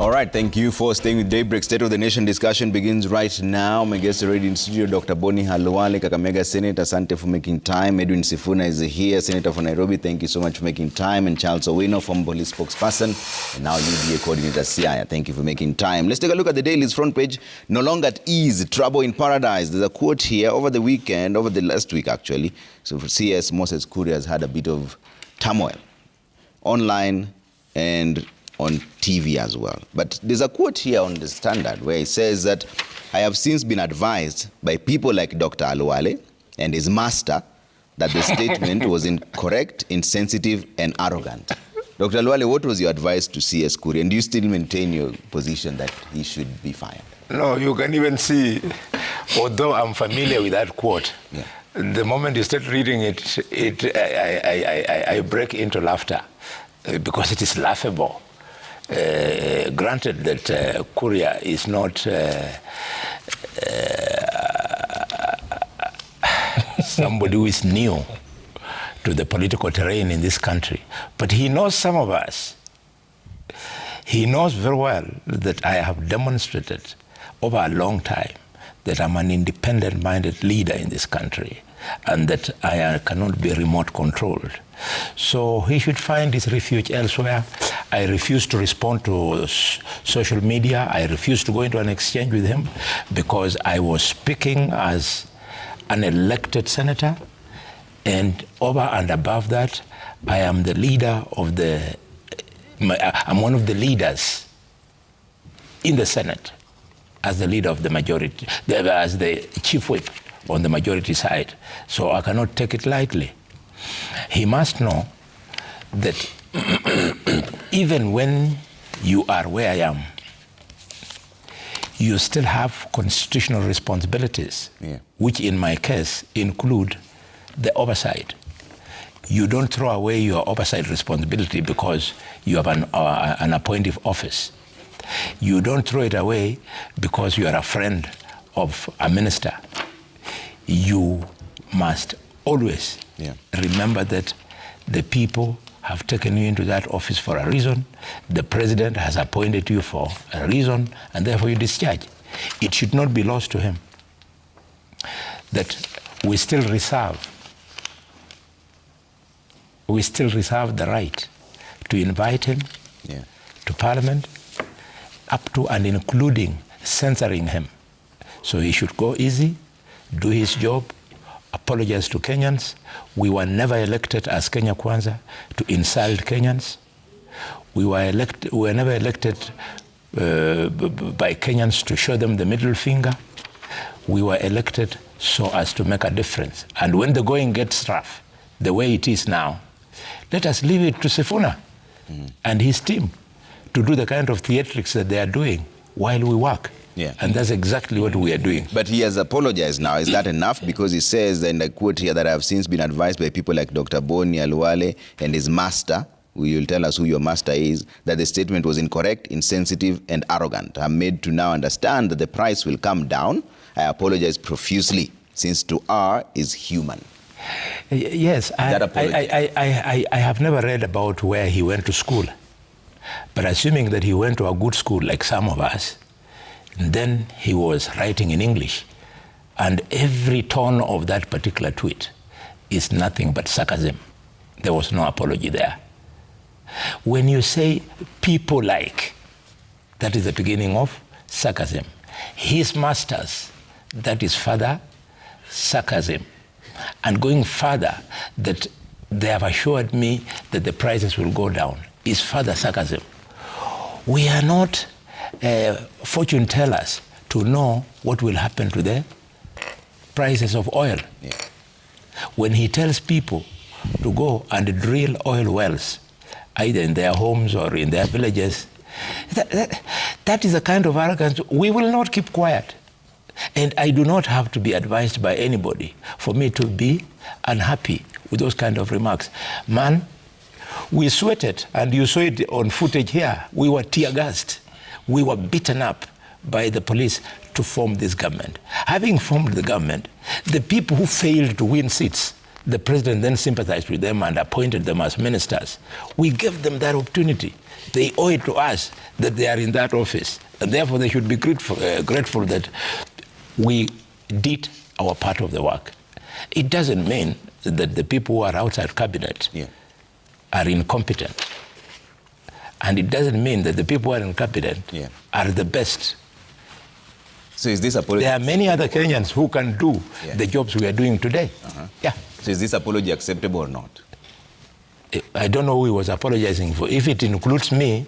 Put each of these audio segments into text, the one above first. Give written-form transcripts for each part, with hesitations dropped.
All right, thank you for staying with Daybreak. State of the Nation discussion begins right now. My guest already in studio, Dr. Boni Halwale, Kakamega Senator. Asante for making time. Edwin Sifuna is here, Senator for Nairobi. Thank you so much for making time. And Charles Owino, former police spokesperson, and now UDA coordinator, Siaya. Thank you for making time. Let's take a look at the Daily's front page. No longer at ease, trouble in paradise. There's a quote here over the weekend, over the last week actually. So for CS, Moses Kuria has had a bit of turmoil online and on TV as well. But there's a quote here on the Standard where he says that, I have since been advised by people like Dr. Halwale and his master that the statement was incorrect, insensitive, and arrogant. Dr. Halwale, what was your advice to CS Kuria? And do you still maintain your position that he should be fired? No, you can even see, although I'm familiar with that quote, the moment you start reading it, I break into laughter because it is laughable. Granted that Kuria is not somebody who is new to the political terrain in this country, but he knows some of us. He knows very well that I have demonstrated over a long time that I'm an independent-minded leader in this country and that I cannot be remote controlled. So he should find his refuge elsewhere. I refuse to respond to social media. I refuse to go into an exchange with him because I was speaking as an elected senator, and over and above that, I am the leader of I'm one of the leaders in the Senate as the leader of the majority, as the chief whip on the majority side. So I cannot take it lightly. He must know that even when you are where I am, you still have constitutional responsibilities, which in my case include the oversight. You don't throw away your oversight responsibility because you have an appointive office. You don't throw it away because you are a friend of a minister. You must always remember that the people have taken you into that office for a reason. The president has appointed you for a reason, and therefore you discharge. It should not be lost to him that we still reserve the right to invite him to Parliament, up to and including censoring him. So he should go easy, do his job, apologize to Kenyans. We were never elected as Kenya Kwanza to insult Kenyans. We were never elected by Kenyans to show them the middle finger. We were elected so as to make a difference. And when the going gets rough, the way it is now, let us leave it to Sifuna and his team to do the kind of theatrics that they are doing while we work. And that's exactly what we are doing. But he has apologized now. Is that enough? Because he says, and I quote here, that I have since been advised by people like Dr. Boni Halwale and his master, will tell us who your master is, that the statement was incorrect, insensitive, and arrogant. I'm made to now understand that the price will come down. I apologize profusely, since to err is human. Yes, I have never read about where he went to school. But assuming that he went to a good school like some of us, then he was writing in English. And every tone of that particular tweet is nothing but sarcasm. There was no apology there. When you say people like, that is the beginning of sarcasm. His masters, that is further sarcasm. And going further, that they have assured me that the prices will go down, is further sarcasm. We are not fortune tellers to know what will happen to the prices of oil. When he tells people to go and drill oil wells, either in their homes or in their villages, that is a kind of arrogance. We will not keep quiet. And I do not have to be advised by anybody for me to be unhappy with those kind of remarks. Man, we sweated, and you saw it on footage here. We were tear-gassed. We were beaten up by the police to form this government. Having formed the government, the people who failed to win seats, the president then sympathized with them and appointed them as ministers. We gave them that opportunity. They owe it to us that they are in that office. And therefore, they should be grateful that we did our part of the work. It doesn't mean that the people who are outside cabinet are incompetent. And it doesn't mean that the people who are incompetent are the best. So is this apology? There are many other Kenyans who can do the jobs we are doing today. So is this apology acceptable or not? I don't know who he was apologizing for. If it includes me,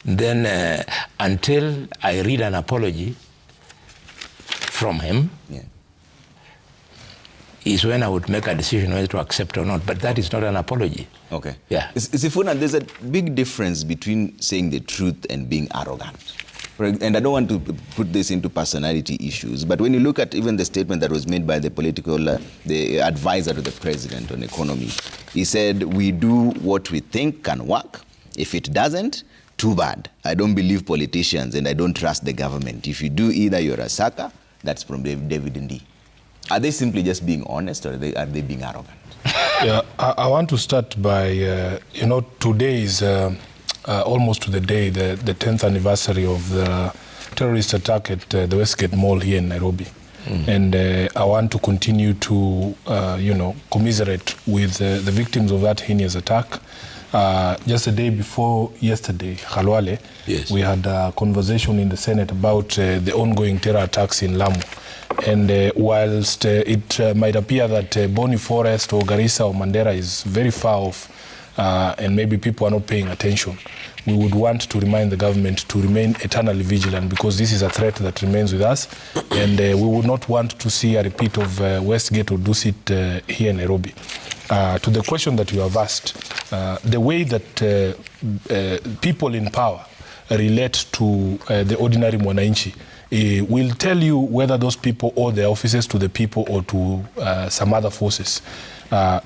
then until I read an apology from him, is when I would make a decision whether to accept or not. But that is not an apology. Okay. Yeah. Sifuna, there's a big difference between saying the truth and being arrogant. And I don't want to put this into personality issues, but when you look at even the statement that was made by the the advisor to the president on economy, he said, we do what we think can work. If it doesn't, too bad. I don't believe politicians and I don't trust the government. If you do either, you're a sucker. That's from David Ndii. Are they simply just being honest, or are they being arrogant? Yeah, I want to start by, today is almost to the day, the 10th anniversary of the terrorist attack at the Westgate Mall here in Nairobi. And I want to continue to, commiserate with the victims of that heinous attack. Just the day before yesterday, Khalwale, we had a conversation in the Senate about the ongoing terror attacks in Lamu. And whilst it might appear that Boni Forest or Garissa or Mandera is very far off, and maybe people are not paying attention, we would want to remind the government to remain eternally vigilant, because this is a threat that remains with us, and we would not want to see a repeat of Westgate or Dusit here in Nairobi. To the question that you have asked, the way that people in power relate to the ordinary mwananchi will tell you whether those people owe their offices to the people or to some other forces.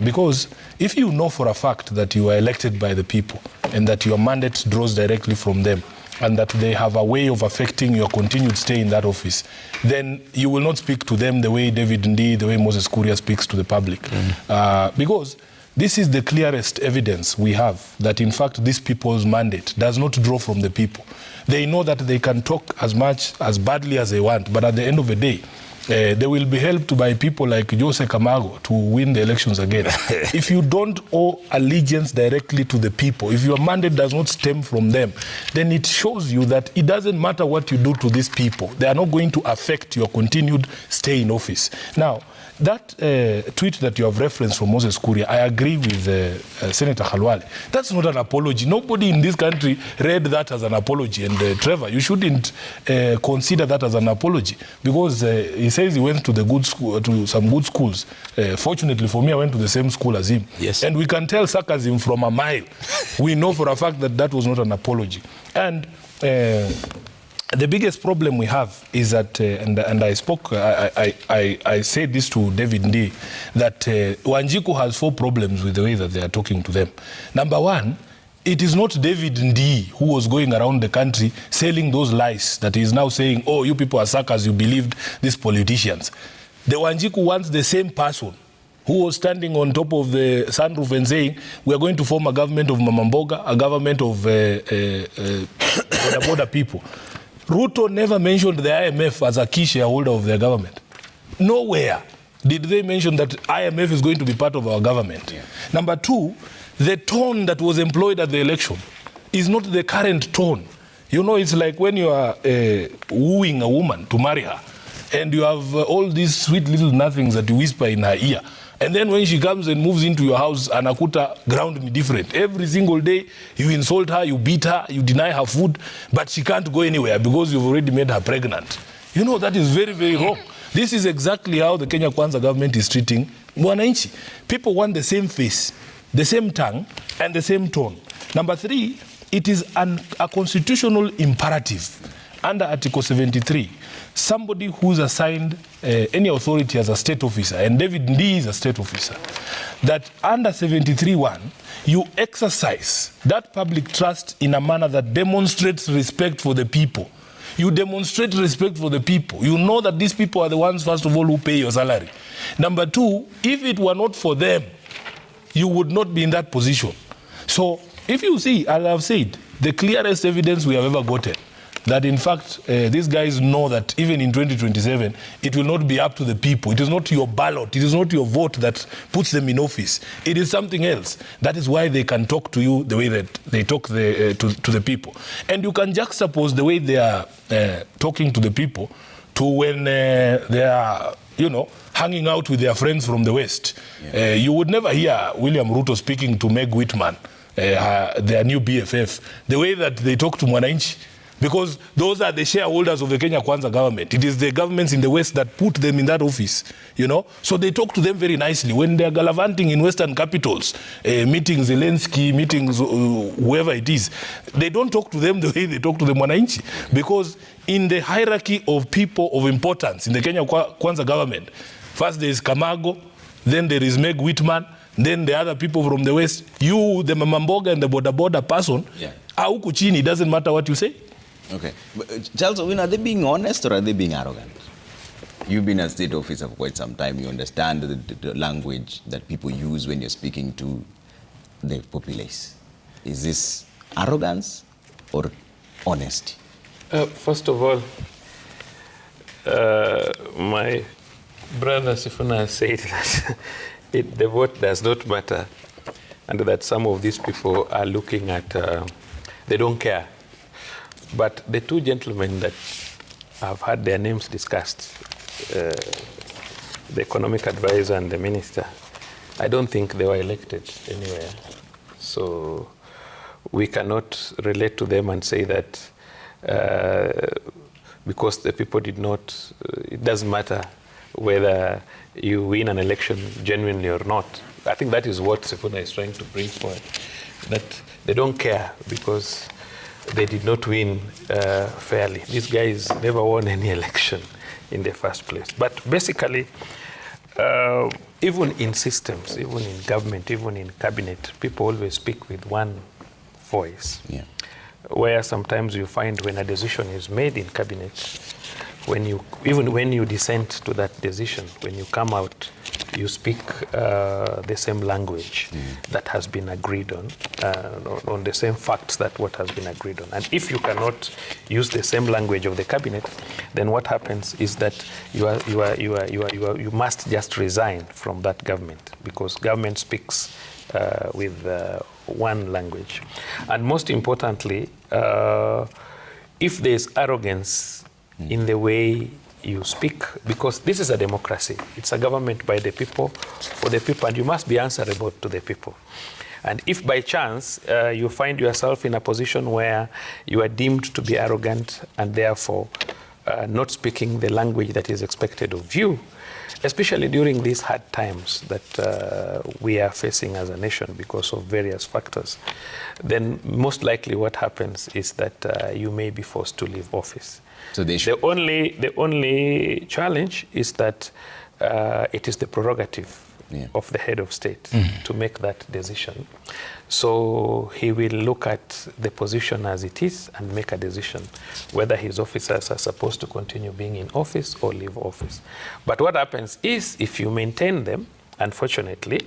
Because if you know for a fact that you are elected by the people and that your mandate draws directly from them and that they have a way of affecting your continued stay in that office, then you will not speak to them the way David Ndii, the way Moses Kuria speaks to the public. Because this is the clearest evidence we have that, in fact, this people's mandate does not draw from the people. They know that they can talk as much, as badly as they want, but at the end of the day, they will be helped by people like Jose Camargo to win the elections again. If you don't owe allegiance directly to the people, if your mandate does not stem from them, then it shows you that it doesn't matter what you do to these people. They are not going to affect your continued stay in office. Now, that tweet that you have referenced from Moses Kuria, I agree with Senator Khalwale. That's not an apology. Nobody in this country read that as an apology. And Trevor, you shouldn't consider that as an apology, because he says he went to the good school, to some good schools. Fortunately for me, I went to the same school as him. Yes. And we can tell sarcasm from a mile. We know for a fact that that was not an apology. And the biggest problem we have is that, and I spoke, I said this to David Ndii, that Wanjiku has 4 problems with the way that they are talking to them. Number one, it is not David Ndii who was going around the country selling those lies that he is now saying, oh, you people are suckers, you believed these politicians. The Wanjiku wants the same person who was standing on top of the sunroof and saying, we are going to form a government of Mamamboga, a government of border people. Ruto never mentioned the IMF as a key shareholder of their government. Nowhere did they mention that IMF is going to be part of our government. Number two, the tone that was employed at the election is not the current tone. You know, it's like when you are wooing a woman to marry her, and you have all these sweet little nothings that you whisper in her ear. And then when she comes and moves into your house, anakuta ground me different. Every single day, you insult her, you beat her, you deny her food, but she can't go anywhere because you've already made her pregnant. You know, that is very, very wrong. This is exactly how the Kenya Kwanza government is treating mwananchi. People want the same face, the same tongue, and the same tone. Number three, it is a constitutional imperative under Article 73. Somebody who's assigned any authority as a state officer, and David Ndii is a state officer, that under 73(1), you exercise that public trust in a manner that demonstrates respect for the people. You demonstrate respect for the people. You know that these people are the ones, first of all, who pay your salary. Number two, if it were not for them, you would not be in that position. So if you see, as I've said, the clearest evidence we have ever gotten, that in fact, these guys know that even in 2027, it will not be up to the people. It is not your ballot. It is not your vote that puts them in office. It is something else. That is why they can talk to you the way that they talk to the people. And you can juxtapose the way they are talking to the people to when they are, hanging out with their friends from the West. Yeah. You would never hear William Ruto speaking to Meg Whitman, their new BFF, the way that they talk to Mwananchi. Because those are the shareholders of the Kenya Kwanza government. It is the governments in the West that put them in that office, So they talk to them very nicely. When they're gallivanting in Western capitals, meeting Zelensky, meetings whoever it is, they don't talk to them the way they talk to the Mwananchi. Because in the hierarchy of people of importance in the Kenya Kwanza government, first there is Kamago, then there is Meg Whitman, then the other people from the West. You, the Mamamboga and the Boda person, huku chini, it doesn't matter what you say. Okay. But Charles, are they being honest or are they being arrogant? You've been a state officer for quite some time. You understand the language that people use when you're speaking to the populace. Is this arrogance or honesty? First of all, my brother Sifuna said that the vote does not matter and that some of these people are looking at, they don't care. But the two gentlemen that have had their names discussed, the economic advisor and the minister, I don't think they were elected anywhere. So we cannot relate to them and say that because the people did not, it doesn't matter whether you win an election genuinely or not. I think that is what Sifuna is trying to bring forward, that they don't care because they did not win fairly. These guys never won any election in the first place. But basically, even in systems, even in government, even in cabinet, people always speak with one voice. Yeah. Where sometimes you find when a decision is made in cabinet, even when you dissent to that decision, when you come out, you speak the same language that has been agreed on the same facts that what has been agreed on. And if you cannot use the same language of the cabinet, then what happens is that you must just resign from that government, because government speaks with one language. And most importantly, if there is arrogance in the way you speak, because this is a democracy. It's a government by the people, for the people, and you must be answerable to the people. And if by chance you find yourself in a position where you are deemed to be arrogant and therefore not speaking the language that is expected of you, especially during these hard times that we are facing as a nation because of various factors, then most likely what happens is that you may be forced to leave office. So the only challenge is that it is the prerogative of the head of state to make that decision. So he will look at the position as it is and make a decision whether his officers are supposed to continue being in office or leave office. But what happens is, if you maintain them, unfortunately,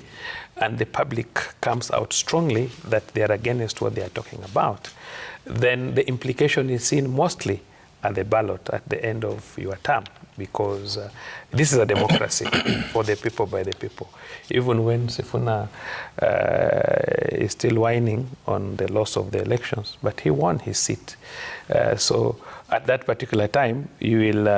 and the public comes out strongly that they are against what they are talking about, then the implication is seen mostly at the ballot at the end of your term, because this is a democracy for the people, by the people. Even when Sifuna is still whining on the loss of the elections, but he won his seat. So at that particular time, you will,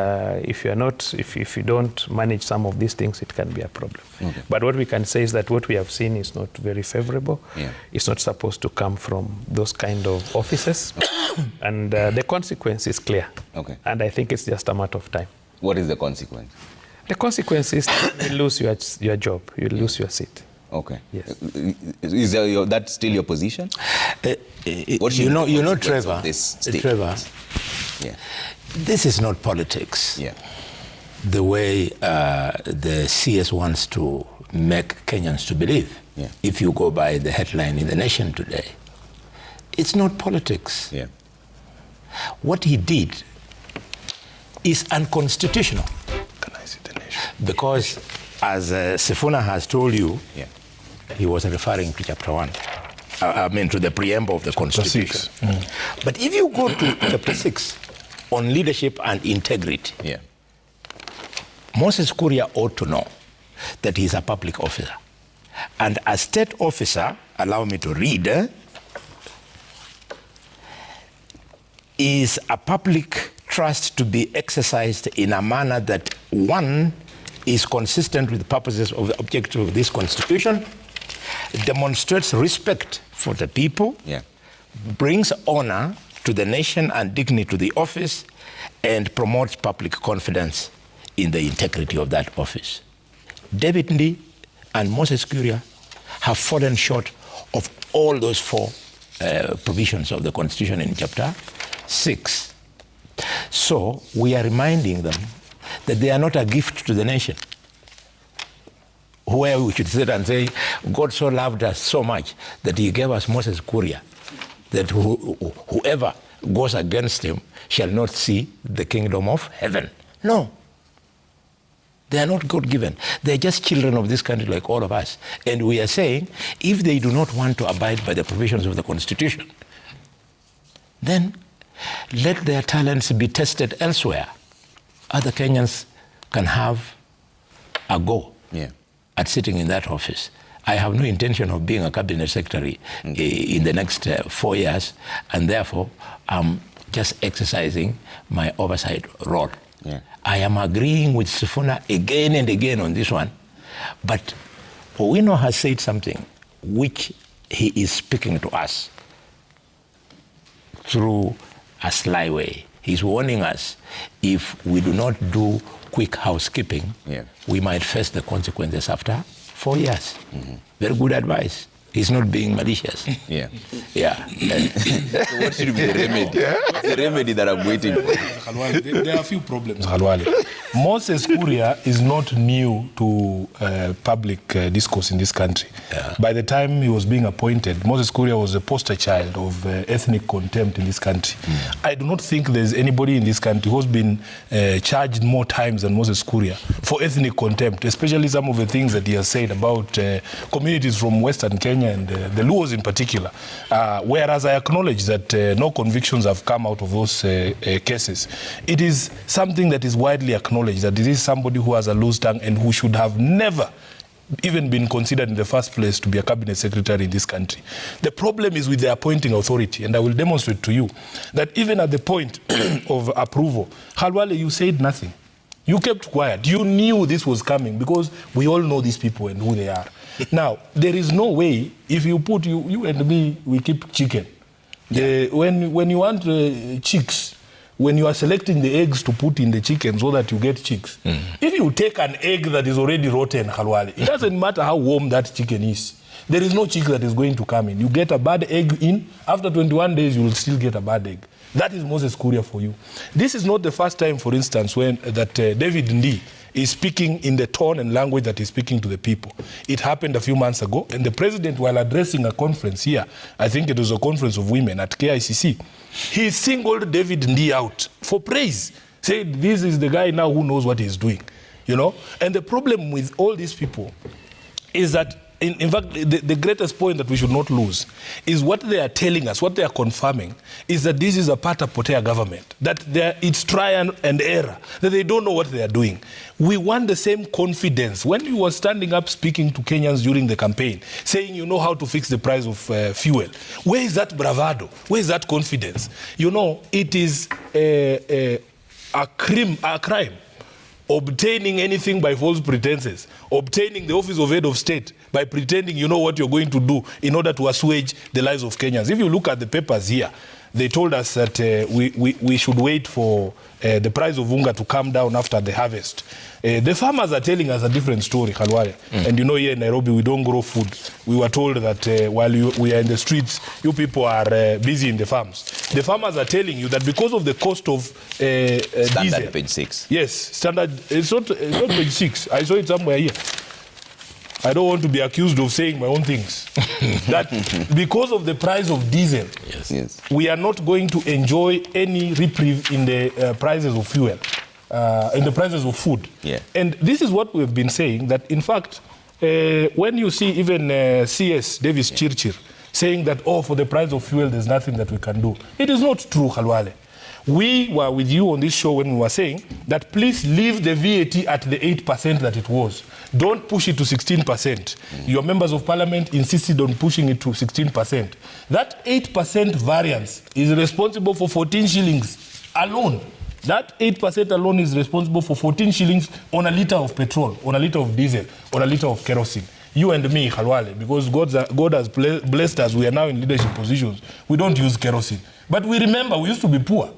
if you don't manage some of these things, it can be a problem. Okay. But what we can say is that what we have seen is not very favorable. Yeah. It's not supposed to come from those kind of offices. And the consequence is clear. Okay. And I think it's just a matter of time. What is the consequence? The consequence is you lose your job, you lose your seat. Okay. Yes. Is that still your position? Trevor, this is not politics. Yeah. The way the CS wants to make Kenyans to believe. Yeah. If you go by the headline in The Nation today, it's not politics. Yeah. What he did is unconstitutional. Because, as Sifuna has told you, he was referring to Chapter 1. To the preamble of the Constitution. But if you go to Chapter 6 on leadership and integrity, Moses Kuria ought to know that he's a public officer. And a state officer, allow me to read, is a public trust to be exercised in a manner that, one, is consistent with the purposes of the objective of this Constitution, demonstrates respect for the people, brings honor to the nation and dignity to the office, and promotes public confidence in the integrity of that office. David Ndii and Moses Kuria have fallen short of all those four provisions of the Constitution in Chapter 6. So we are reminding them that they are not a gift to the nation, where we should sit and say, God so loved us so much that he gave us Moses Kuria, that whoever goes against him shall not see the kingdom of heaven. No. They are not God-given. They are just children of this country like all of us. And we are saying, if they do not want to abide by the provisions of the Constitution, then let their talents be tested elsewhere. Other Kenyans can have a go at sitting in that office. I have no intention of being a cabinet secretary in the next 4 years, and therefore I'm just exercising my oversight role. I am agreeing with Sifuna again and again on this one, but Owino has said something which he is speaking to us through a sly way. He's warning us, if we do not do quick housekeeping, we might face the consequences after 4 years. Very good advice. He's not being malicious. So what should be the remedy? The remedy that I'm waiting for. There are a few problems, Khalwale. Moses Kuria is not new to public discourse in this country. By the time he was being appointed, Moses Kuria was a poster child of ethnic contempt in this country. I do not think there's anybody in this country who's been charged more times than Moses Kuria for ethnic contempt, especially some of the things that he has said about communities from Western Kenya and the Luos in particular. Whereas I acknowledge that no convictions have come out of those cases. It is something that is widely acknowledged that this is somebody who has a loose tongue and who should have never even been considered in the first place to be a cabinet secretary in this country. The problem is with the appointing authority, and I will demonstrate to you that even at the point of approval, Khalwale, you said nothing. You kept quiet. You knew this was coming because we all know these people and who they are. Now, there is no way, if you put you and me, we keep chicken. When you want chicks, when you are selecting the eggs to put in the chicken so that you get chicks, if you take an egg that is already rotten, Khalwale, it doesn't matter how warm that chicken is. There is no chick that is going to come in. You get a bad egg in, after 21 days, you will still get a bad egg. That is Moses Kuria for you. This is not the first time, for instance, when David Ndii is speaking in the tone and language that he's speaking to the people. It happened a few months ago, and the president, while addressing a conference here, I think it was a conference of women at KICC, he singled David Ndii out for praise, said this is the guy now who knows what he's doing, you know? And the problem with all these people is that, in fact, the greatest point that we should not lose is what they are telling us, what they are confirming, is that this is a Pata Potea government, that it's trial and error, that they don't know what they are doing. We want the same confidence. When you were standing up speaking to Kenyans during the campaign, saying you know how to fix the price of fuel, where is that bravado? Where is that confidence? You know, it is a crime. Obtaining anything by false pretenses, obtaining the office of head of state by pretending you know what you're going to do in order to assuage the lives of Kenyans. If you look at the papers here, they told us that we should wait for the price of unga to come down after the harvest. The farmers are telling us a different story, Khalwale. And you know, here in Nairobi, we don't grow food. We were told that while we are in the streets, you people are busy in the farms. The farmers are telling you that because of the cost of Standard diesel, page 6. Yes, standard. It's not page 6. I saw it somewhere here. I don't want to be accused of saying my own things. That because of the price of diesel, Yes. we are not going to enjoy any reprieve in the prices of fuel. prices of food. Yeah. And this is what we've been saying, that in fact, when you see even CS Davis Chirchir saying that, oh, for the price of fuel, there's nothing that we can do. It is not true, Khalwale. We were with you on this show when we were saying that please leave the VAT at the 8% that it was. Don't push it to 16%. Your members of parliament insisted on pushing it to 16%. That 8% variance is responsible for 14 shillings alone. That 8% alone is responsible for 14 shillings on a litre of petrol, on a litre of diesel, on a litre of kerosene. You and me, Khalwale, because God has blessed us, we are now in leadership positions. We don't use kerosene. But we remember we used to be poor.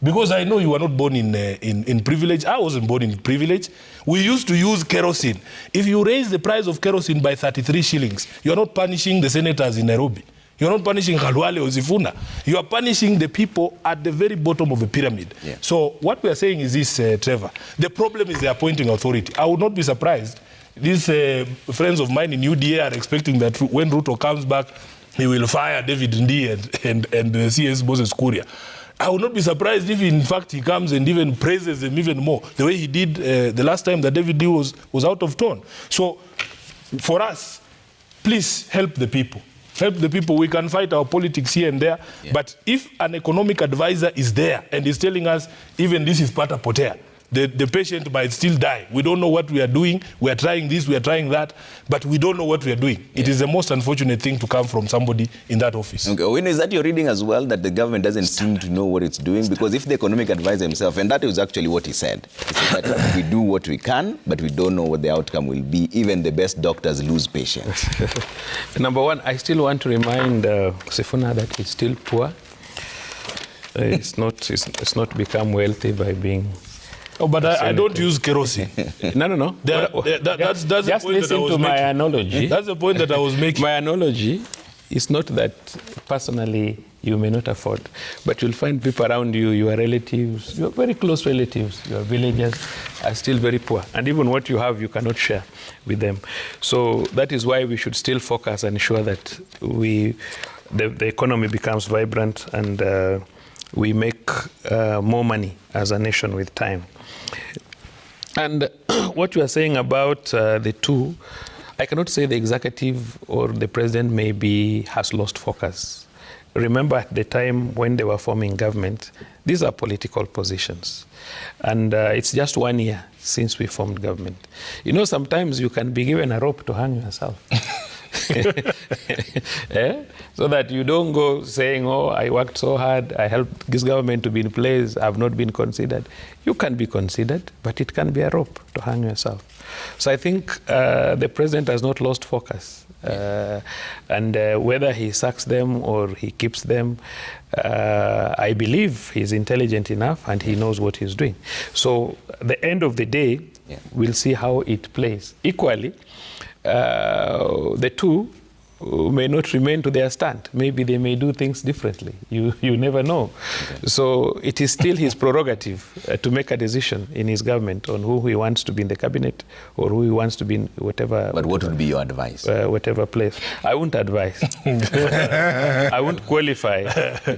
Because I know you were not born in privilege. I wasn't born in privilege. We used to use kerosene. If you raise the price of kerosene by 33 shillings, you're not punishing the senators in Nairobi. You're not punishing Khalwale or Sifuna. You are punishing the people at the very bottom of the pyramid. Yeah. So what we are saying is this, Trevor. The problem is the appointing authority. I would not be surprised. These friends of mine in UDA are expecting that when Ruto comes back, he will fire David Ndii and CS Moses Kuria. I would not be surprised if, in fact, he comes and even praises them even more, the way he did the last time that David Ndii was out of tone. So, for us, please help the people. Help the people. We can fight our politics here and there, but if an economic advisor is there and is telling us even this is pata potea, the patient might still die. We don't know what we are doing. We are trying this, we are trying that, but we don't know what we are doing. It is the most unfortunate thing to come from somebody in that office. Okay. When is that your reading as well, that the government doesn't seem to know what it's doing? Because if the economic advisor himself, and that is actually what he said that we do what we can, but we don't know what the outcome will be. Even the best doctors lose patience. Number one, I still want to remind Sifuna that he's still poor. It's not become wealthy by being... Oh, but I don't use kerosene. No. That's the just point listen that I was to my making. analogy. That's the point that I was making. My analogy is not that personally you may not afford, but you'll find people around you, your relatives, your very close relatives, your villagers are still very poor. And even what you have, you cannot share with them. So that is why we should still focus and ensure that the economy becomes vibrant and we make more money as a nation with time. And what you are saying about the two, I cannot say the executive or the president has lost focus. Remember at the time when they were forming government, these are political positions. And it's just 1 year since we formed government. You know, sometimes you can be given a rope to hang yourself. So that you don't go saying, oh, I worked so hard, I helped this government to be in place, I've not been considered. You can be considered, but it can be a rope to hang yourself. So I think the president has not lost focus. And whether he sacks them or he keeps them, I believe he's intelligent enough and he knows what he's doing. So at the end of the day, we'll see how it plays. Equally, the two may not remain to their stand. Maybe they may do things differently. You never know. Okay. So it is still his prerogative to make a decision in his government on who he wants to be in the cabinet or who he wants to be in whatever. But what would be your advice? Whatever place. I won't advise. I won't qualify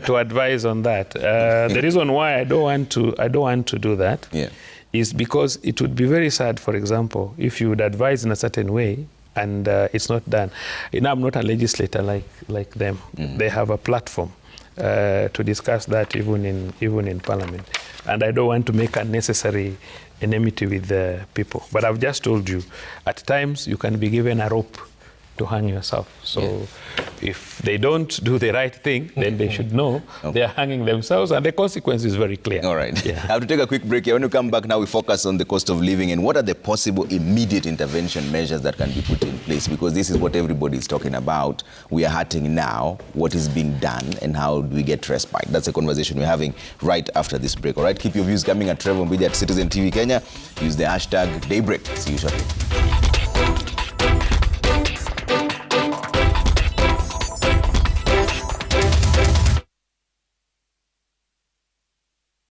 to advise on that. The reason why I don't want to do that is because it would be very sad, for example, if you would advise in a certain way and it's not done. You know, I'm not a legislator like them. Mm-hmm. They have a platform to discuss that even in Parliament. And I don't want to make unnecessary enmity with the people. But I've just told you, at times you can be given a rope to hang yourself. So if they don't do the right thing, then they should know they are hanging themselves, and the consequence is very clear. All right. I have to take a quick break here. When we come back now, we focus on the cost of living and what are the possible immediate intervention measures that can be put in place, because this is what everybody is talking about. We are hurting now. What is being done and how do we get respite? That's a conversation we're having right after this break. All right. Keep your views coming at Trevor Mbidi at Citizen TV Kenya. Use the hashtag Daybreak. See you shortly.